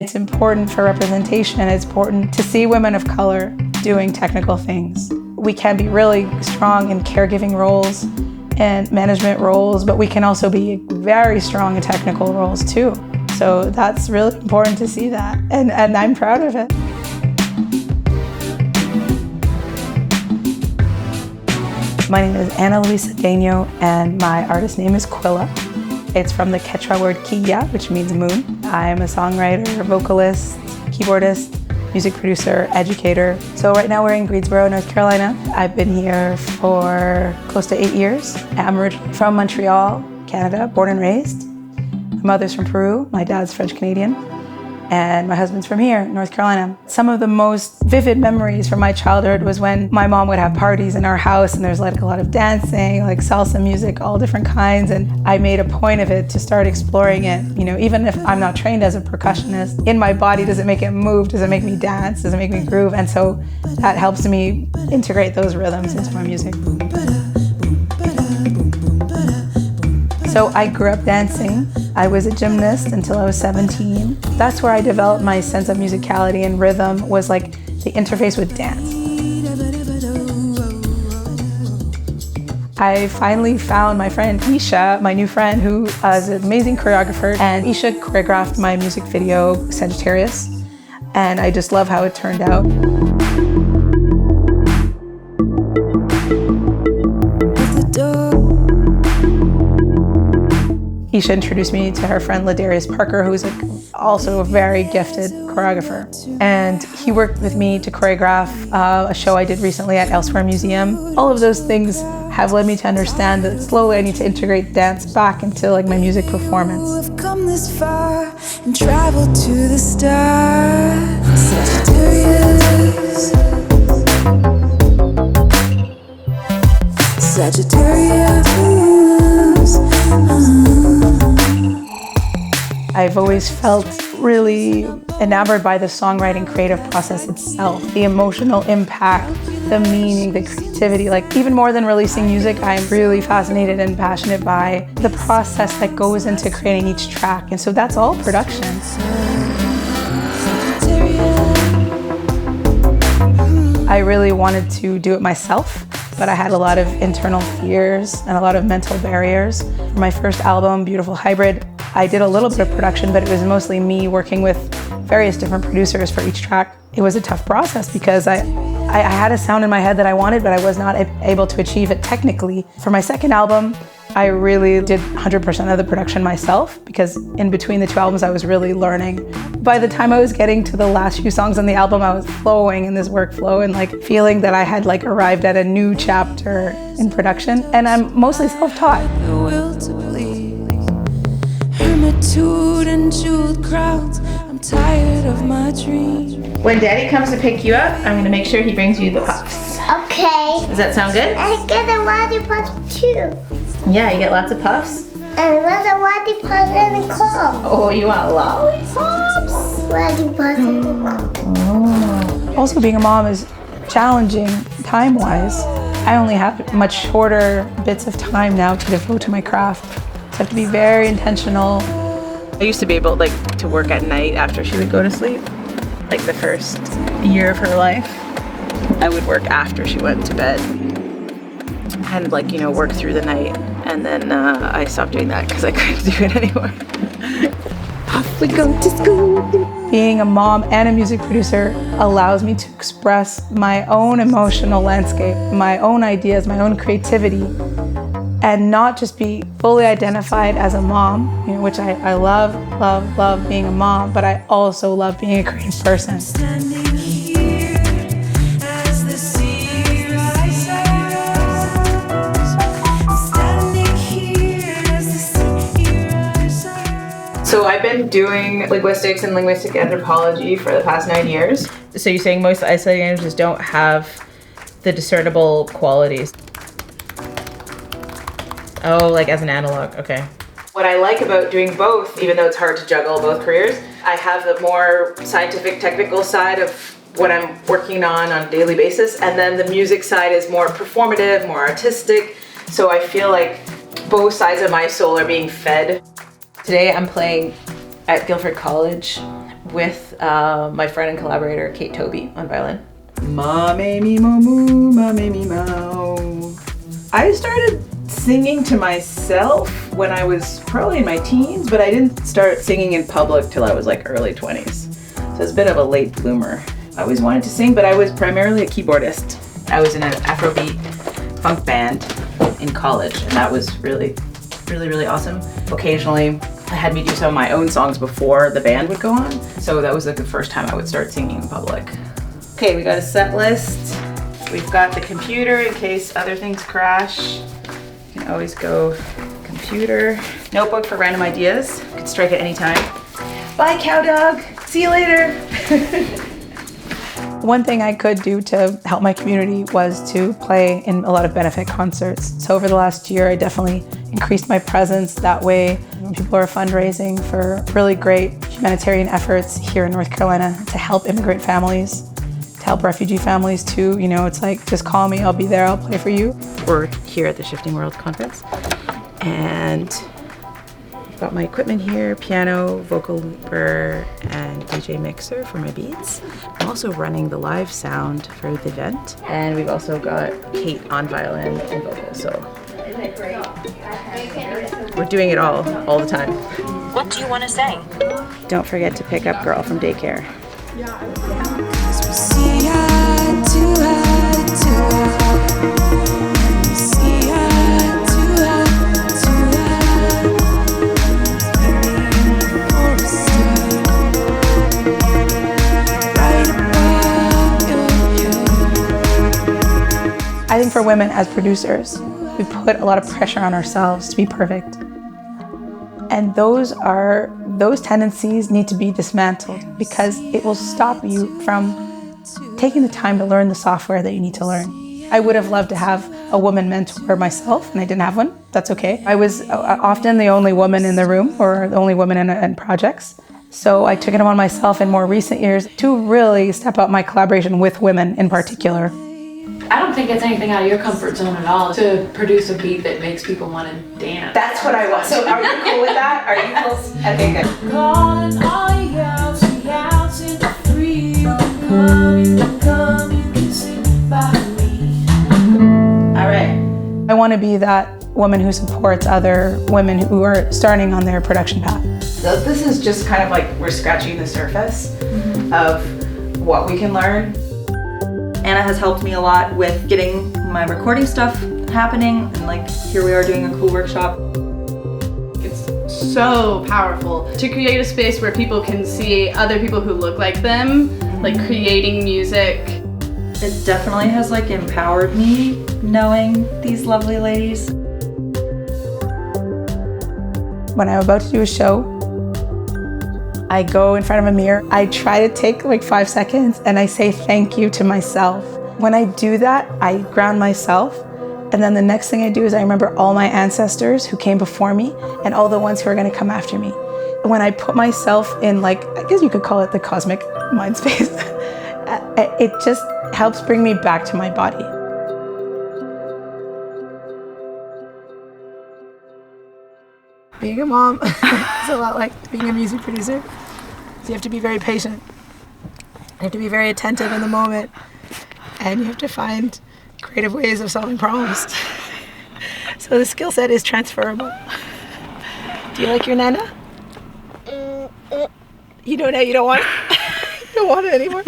It's important for representation. It's important to see women of color doing technical things. We can be really strong in caregiving roles and management roles, but we can also be very strong in technical roles too. So that's really important to see that, and I'm proud of it. My name is Ana Luisa Deño, and my artist name is Quilla. It's from the Quechua word Quilla, which means moon. I'm a songwriter, vocalist, keyboardist, music producer, educator. So right now we're in Greensboro, North Carolina. I've been here for close to 8 years. I'm originally from Montreal, Canada, born and raised. My mother's from Peru, my dad's French-Canadian, and my husband's from here, North Carolina. Some of the most vivid memories from my childhood was when my mom would have parties in our house and there's like a lot of dancing, like salsa music, all different kinds, and I made a point of it to start exploring it. You know, even if I'm not trained as a percussionist, in my body, does it make it move? Does it make me dance? Does it make me groove? And so that helps me integrate those rhythms into my music. So I grew up dancing. I was a gymnast until I was 17. That's where I developed my sense of musicality, and rhythm was like the interface with dance. I finally found my friend Isha, my new friend, who is an amazing choreographer, and Isha choreographed my music video, Sagittarius, and I just love how it turned out. Isha introduced me to her friend Ladarius Parker, who's also a very gifted choreographer. And he worked with me to choreograph a show I did recently at Elsewhere Museum. All of those things have led me to understand that slowly I need to integrate dance back into like my music performance. We've come this far and traveled to the stars. Sagittarius. Sagittarius. I've always felt really enamored by the songwriting creative process itself, the emotional impact, the meaning, the creativity. Like even more than releasing music, I'm really fascinated and passionate by the process that goes into creating each track. And so that's all production. I really wanted to do it myself, but I had a lot of internal fears and a lot of mental barriers. For my first album, Beautiful Hybrid, I did a little bit of production, but it was mostly me working with various different producers for each track. It was a tough process because I had a sound in my head that I wanted, but I was not able to achieve it technically. For my second album, I really did 100% of the production myself, because in between the two albums I was really learning. By the time I was getting to the last few songs on the album, I was flowing in this workflow and like feeling that I had like arrived at a new chapter in production. And I'm mostly self-taught. The will to please, hermitude and jeweled crowns. I'm tired of my dreams. When Daddy comes to pick you up, I'm gonna make sure he brings you the puffs. Okay. Does that sound good? I get a lollipop too. Yeah, you get lots of puffs. And lots of lollipops in the car. Oh, you want lollipops? Lollipops in the car. Also, being a mom is challenging time-wise. I only have much shorter bits of time now to devote to my craft. So I have to be very intentional. I used to be able to work at night after she would go to sleep. Like the first year of her life, I would work after she went to bed. Kind of like, work through the night. And then I stopped doing that because I couldn't do it anymore. Off we go to school. Being a mom and a music producer allows me to express my own emotional landscape, my own ideas, my own creativity, and not just be fully identified as a mom, which I love, love, love being a mom, but I also love being a creative person. So I've been doing linguistics and linguistic anthropology for the past 9 years. So you're saying most isolated languages don't have the discernible qualities? Oh, like as an analog, okay. What I like about doing both, even though it's hard to juggle both careers, I have the more scientific, technical side of what I'm working on a daily basis, and then the music side is more performative, more artistic. So I feel like both sides of my soul are being fed. Today I'm playing at Guilford College with my friend and collaborator Kate Toby on violin. Ma me me mo moo, ma me me mo. I started singing to myself when I was probably in my teens, but I didn't start singing in public till I was like early 20s. So it's a bit of a late bloomer. I always wanted to sing, but I was primarily a keyboardist. I was in an Afrobeat funk band in college, and that was really awesome. Occasionally, I had me do some of my own songs before the band would go on. So that was like the first time I would start singing in public. Okay, we got a set list. We've got the computer in case other things crash. You can always go computer. Notebook for random ideas. You can strike at any time. Bye, cow dog. See you later. One thing I could do to help my community was to play in a lot of benefit concerts. So over the last year, I definitely increased my presence that way. When people are fundraising for really great humanitarian efforts here in North Carolina to help immigrant families, to help refugee families too. You know, it's like, just call me, I'll be there, I'll play for you. We're here at the Shifting World Conference, and I've got my equipment here, piano, vocal looper, and DJ mixer for my beats. I'm also running the live sound for the event, and we've also got Kate on violin and vocal, so we're doing it all the time. What do you want to say? Don't forget to pick up girl from daycare. See eye to eye to eye. See eye to eye to eye. For a star, right above your head. I think for women as producers, we put a lot of pressure on ourselves to be perfect. And those tendencies need to be dismantled because it will stop you from taking the time to learn the software that you need to learn. I would have loved to have a woman mentor myself, and I didn't have one. That's okay. I was often the only woman in the room or the only woman in projects. So I took it upon myself in more recent years to really step up my collaboration with women in particular. I don't think it's anything out of your comfort zone at all to produce a beat that makes people want to dance. That's what I want. So are you cool with that? Are you cool? Okay, good. Calling all you out in the free. Come, you can sing by me. All right. I want to be that woman who supports other women who are starting on their production path. So this is just kind of like we're scratching the surface of what we can learn. Anna has helped me a lot with getting my recording stuff happening, and like here we are doing a cool workshop. It's so powerful to create a space where people can see other people who look like them, like creating music. It definitely has like empowered me knowing these lovely ladies. When I'm about to do a show, I go in front of a mirror. I try to take like 5 seconds and I say thank you to myself. When I do that, I ground myself. And then the next thing I do is I remember all my ancestors who came before me and all the ones who are gonna come after me. When I put myself in, like, I guess you could call it the cosmic mind space, it just helps bring me back to my body. Being a mom is a lot like being a music producer. So you have to be very patient. You have to be very attentive in the moment. And you have to find creative ways of solving problems. So the skill set is transferable. Do you like your nana? You don't know, you don't want it? You don't want it anymore?